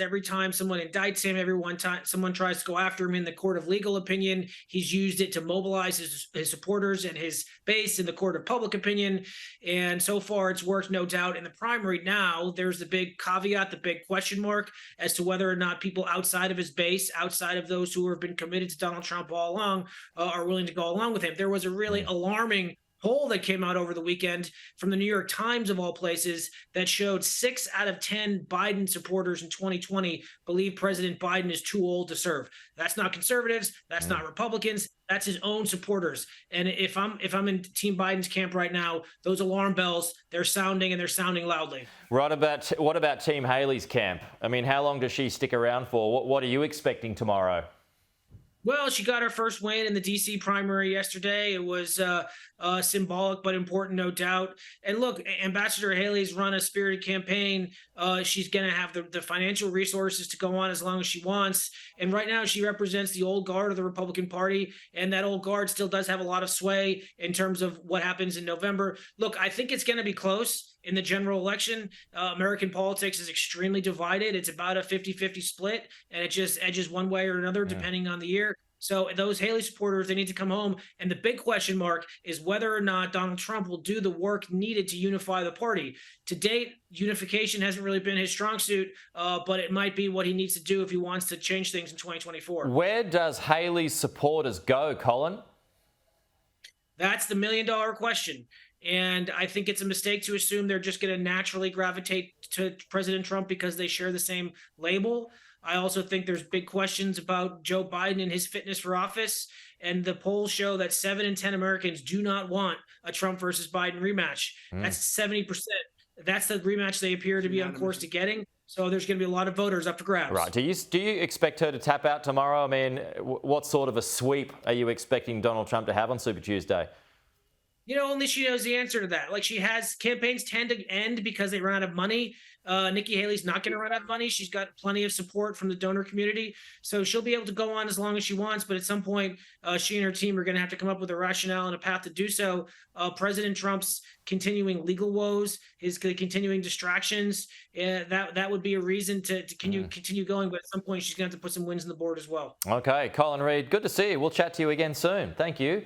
every time someone indicts him, every one time someone tries to go after him in the court of legal opinion, he's used it to mobilize his supporters and his base in the court of public opinion. And so far, it's worked, no doubt. In the primary now, there's the big caveat, the big question mark as to whether or not people outside of his base, outside of those who have been committed to Donald Trump all along, are willing to go along with him. There was a really alarming poll that came out over the weekend from the New York Times, of all places, that showed 6 out of 10 Biden supporters in 2020 believe President Biden is too old to serve. That's not conservatives. That's not Republicans. That's his own supporters. And if I'm in Team Biden's camp right now, those alarm bells, they're sounding, and they're sounding loudly. What about Team Haley's camp? I mean, how long does she stick around for? What are you expecting tomorrow? Well, she got her first win in the D.C. primary yesterday. It was symbolic but important, no doubt. And look, Ambassador Haley's run a spirited campaign. She's going to have the financial resources to go on as long as she wants. And right now, she represents the old guard of the Republican Party. And that old guard still does have a lot of sway in terms of what happens in November. Look, I think it's going to be close in the general election. American politics is extremely divided. It's about a 50-50 split, and it just edges one way or another depending on the year. So those Haley supporters, they need to come home. And the big question mark is whether or not Donald Trump will do the work needed to unify the party. To date, unification hasn't really been his strong suit, but it might be what he needs to do if he wants to change things in 2024. Where does Haley's supporters go, Colin? That's the million-dollar question. And I think it's a mistake to assume they're just going to naturally gravitate to President Trump because they share the same label. I also think there's big questions about Joe Biden and his fitness for office. And the polls show that 7 in 10 Americans do not want a Trump versus Biden rematch. That's 70%. That's the rematch they appear to be on course to getting. So there's going to be a lot of voters up for grabs. Right. Do you expect her to tap out tomorrow? I mean, what sort of a sweep are you expecting Donald Trump to have on Super Tuesday? Only she knows the answer to that. Like, campaigns tend to end because they run out of money. Nikki Haley's not going to run out of money. She's got plenty of support from the donor community. So she'll be able to go on as long as she wants. But at some point, she and her team are going to have to come up with a rationale and a path to do so. President Trump's continuing legal woes, his continuing distractions, that would be a reason to continue going. But at some point, she's going to have to put some wins on the board as well. Okay, Colin Reed, good to see you. We'll chat to you again soon. Thank you.